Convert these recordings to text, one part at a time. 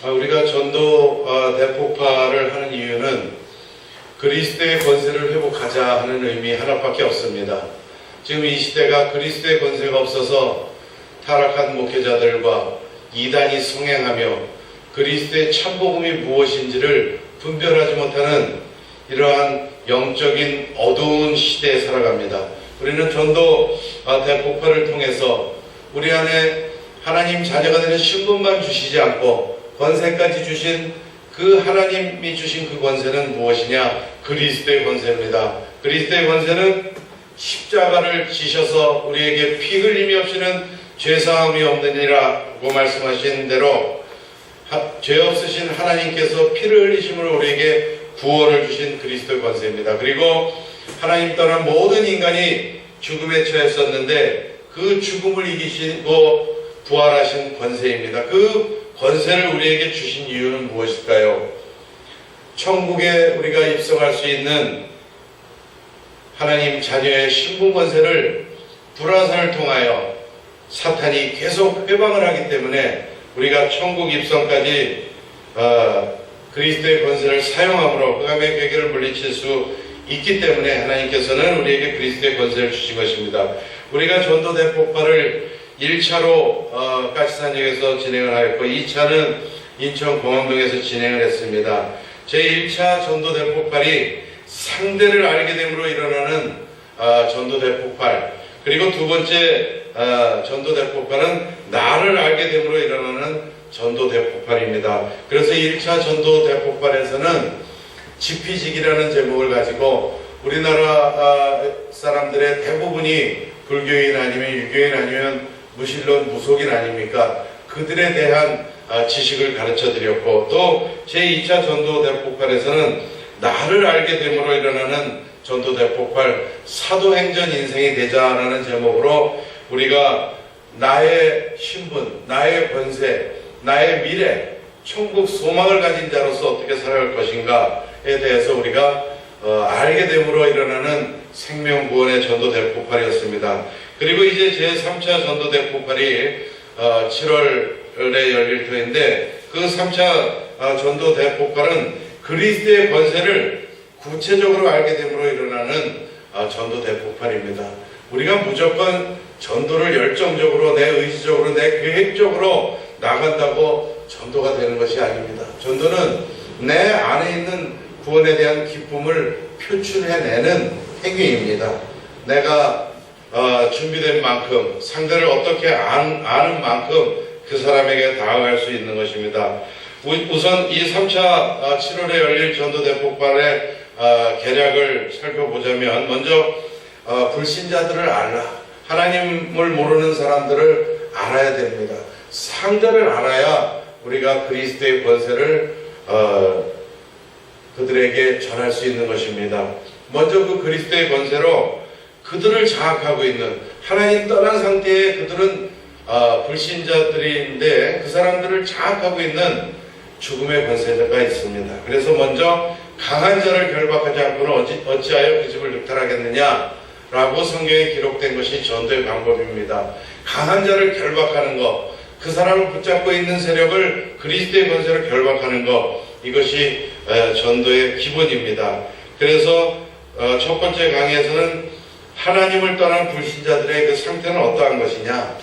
우리가 전도 대폭발을 하는 이유는 그리스도의 권세를 회복하자 하는 의미 하나밖에 없습니다. 지금 이 시대가 그리스도의 권세가 없어서 타락한 목회자들과 이단이 성행하며 그리스도의 참복음이 무엇인지를 분별하지 못하는 이러한 영적인 어두운 시대에 살아갑니다. 우리는 전도 대폭발을 통해서 우리 안에 하나님 자녀가 되는 신분만 주시지 않고 권세까지 주신 그 하나님이 주신 그 권세는 무엇이냐? 그리스도의 권세입니다. 그리스도의 권세는 십자가를 지셔서 우리에게 피 흘림이 없이는 죄사함이 없느니라고 말씀하신 대로 죄 없으신 하나님께서 피를 흘리심으로 우리에게 구원을 주신 그리스도의 권세입니다. 그리고 하나님 떠난 모든 인간이 죽음에 처했었는데 그 죽음을 이기시고 부활하신 권세입니다. 그 권세를 우리에게 주신 이유는 무엇일까요? 천국에 우리가 입성할 수 있는 하나님 자녀의 신분 권세를 불화살을 통하여 사탄이 계속 회방을 하기 때문에 우리가 천국 입성까지 그리스도의 권세를 사용함으로 흑암의 괴계를 물리칠 수 있기 때문에 하나님께서는 우리에게 그리스도의 권세를 주신 것입니다. 우리가 전도 대폭발을 1차로 가시산역에서 진행을 하였고 2차는 인천 공항동에서 진행을 했습니다. 제1차 전도 대폭발이 상대를 알게 됨으로 일어나는 전도 대폭발, 그리고 두 번째 전도 대폭발은 나를 알게 됨으로 일어나는 전도 대폭발입니다. 그래서 1차 전도 대폭발에서는 지피지기라는 제목을 가지고 우리나라 사람들의 대부분이 불교인 아니면 유교인 아니면 무신론 무속인 아닙니까? 그들에 대한 지식을 가르쳐 드렸고, 또 제2차 전도 대폭발에서는 나를 알게 됨으로 일어나는 전도 대폭발, 사도행전 인생이 되자라는 제목으로 우리가 나의 신분, 나의 권세, 나의 미래, 천국 소망을 가진 자로서 어떻게 살아갈 것인가에 대해서 우리가 알게 됨으로 일어나는 생명구원의 전도 대폭발이었습니다. 그리고 이제 제3차 전도 대폭발이 7월에 열릴 터인데, 그 3차 전도 대폭발은 그리스도의 권세를 구체적으로 알게 됨으로 일어나는 전도 대폭발입니다. 우리가 무조건 전도를 열정적으로, 내 의지적으로, 내 계획적으로 나간다고 전도가 되는 것이 아닙니다. 전도는 내 안에 있는 구원에 대한 기쁨을 표출해내는 행위입니다. 내가 준비된 만큼, 상대를 어떻게 아는 만큼 그 사람에게 다가갈 수 있는 것입니다. 우선 이 3차 7월에 열릴 전도 대폭발의 계략을 살펴보자면, 먼저 불신자들을 알라. 하나님을 모르는 사람들을 알아야 됩니다. 상대를 알아야 우리가 그리스도의 권세를 그들에게 전할 수 있는 것입니다. 먼저 그 그리스도의 권세로 그들을 장악하고 있는, 하나님 떠난 상태에 그들은 불신자들인데 그 사람들을 장악하고 있는 죽음의 권세가 있습니다. 그래서 먼저 강한 자를 결박하지 않고는 어찌하여 그 집을 늑탈하겠느냐 라고 성경에 기록된 것이 전도의 방법입니다. 강한 자를 결박하는 것, 그 사람을 붙잡고 있는 세력을 그리스도의 권세로 결박하는 것, 이것이 전도의 기본입니다. 그래서 첫 번째 강의에서는 하나님을 떠난 불신자들의 그 상태는 어떠한 것이냐,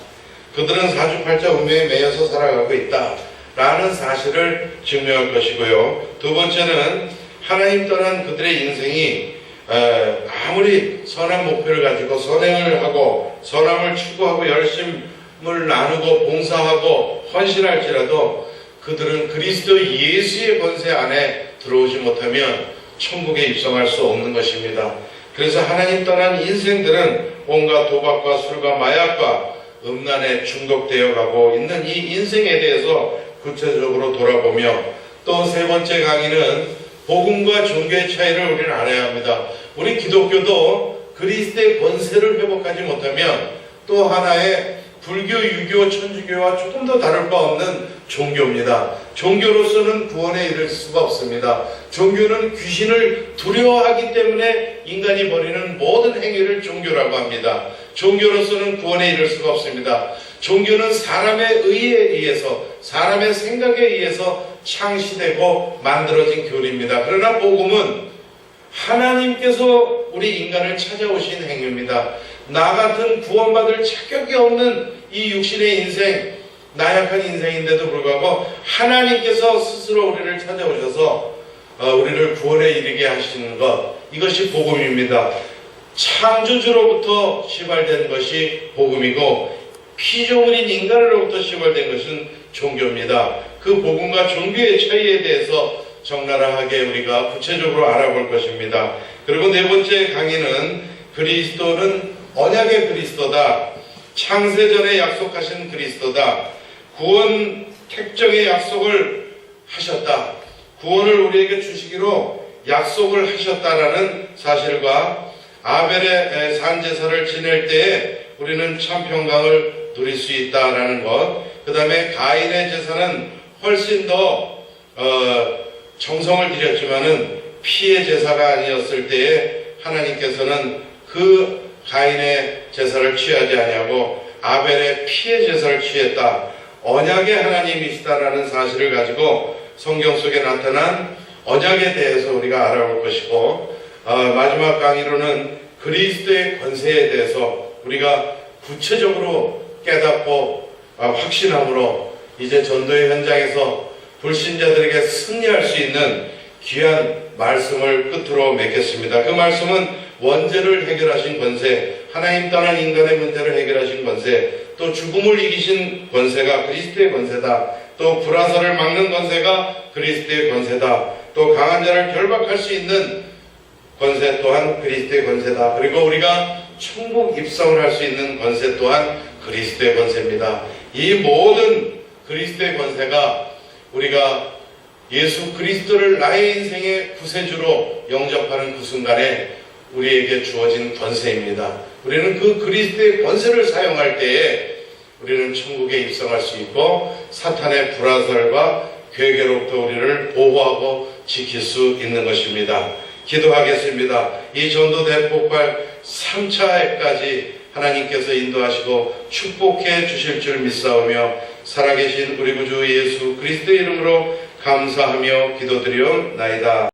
그들은 사주팔자 운명에 매여서 살아가고 있다 라는 사실을 증명할 것이고요. 두 번째는 하나님 떠난 그들의 인생이 아무리 선한 목표를 가지고 선행을 하고 선함을 추구하고 열심을 나누고 봉사하고 헌신할지라도 그들은 그리스도 예수의 권세 안에 들어오지 못하면 천국에 입성할 수 없는 것입니다. 그래서 하나님 떠난 인생들은 온갖 도박과 술과 마약과 음란에 중독되어 가고 있는 이 인생에 대해서 구체적으로 돌아보며, 또 세 번째 강의는 복음과 종교의 차이를 우리는 알아야 합니다. 우리 기독교도 그리스도의 권세를 회복하지 못하면 또 하나의 불교, 유교, 천주교와 조금 더 다를 바 없는 종교입니다. 종교로서는 구원에 이를 수가 없습니다. 종교는 귀신을 두려워하기 때문에 인간이 벌이는 모든 행위를 종교라고 합니다. 종교로서는 구원에 이를 수가 없습니다. 종교는 사람의 의에 의해서, 사람의 생각에 의해서 창시되고 만들어진 교리입니다. 그러나 복음은 하나님께서 우리 인간을 찾아오신 행위입니다. 나 같은 구원받을 자격이 없는 이 육신의 인생, 나약한 인생인데도 불구하고 하나님께서 스스로 우리를 찾아오셔서 우리를 구원에 이르게 하시는 것, 이것이 복음입니다. 창조주로부터 시발된 것이 복음이고 피조물인 인간으로부터 시발된 것은 종교입니다. 그 복음과 종교의 차이에 대해서 적나라하게 우리가 구체적으로 알아볼 것입니다. 그리고 네 번째 강의는 그리스도는 언약의 그리스도다. 창세전에 약속하신 그리스도다. 구원 택정의 약속을 하셨다. 구원을 우리에게 주시기로 약속을 하셨다라는 사실과 아벨의 산제사를 지낼 때에 우리는 참 평강을 누릴 수 있다라는 것, 그 다음에 가인의 제사는 훨씬 더 정성을 들였지만은 피의 제사가 아니었을 때에 하나님께서는 그 가인의 제사를 취하지 아니하고 아벨의 피의 제사를 취했다. 언약의 하나님이시다라는 사실을 가지고 성경 속에 나타난 언약에 대해서 우리가 알아볼 것이고, 마지막 강의로는 그리스도의 권세에 대해서 우리가 구체적으로 깨닫고 확신함으로 이제 전도의 현장에서 불신자들에게 승리할 수 있는 귀한 말씀을 끝으로 맺겠습니다. 그 말씀은 원죄를 해결하신 권세, 하나님 떠난 인간의 문제를 해결하신 권세, 또 죽음을 이기신 권세가 그리스도의 권세다. 또 불화살을 막는 권세가 그리스도의 권세다. 또 강한 자를 결박할 수 있는 권세 또한 그리스도의 권세다. 그리고 우리가 천국 입성을 할 수 있는 권세 또한 그리스도의 권세입니다. 이 모든 그리스도의 권세가 우리가 예수 그리스도를 나의 인생의 구세주로 영접하는 그 순간에 우리에게 주어진 권세입니다. 우리는 그 그리스도의 권세를 사용할 때에 우리는 천국에 입성할 수 있고 사탄의 불화살과 괴계로부터 우리를 보호하고 지킬 수 있는 것입니다. 기도하겠습니다. 이 전도 대폭발 3차에까지 하나님께서 인도하시고 축복해 주실 줄 믿사오며 살아계신 우리 구주 예수 그리스도의 이름으로 감사하며 기도드리옵나이다.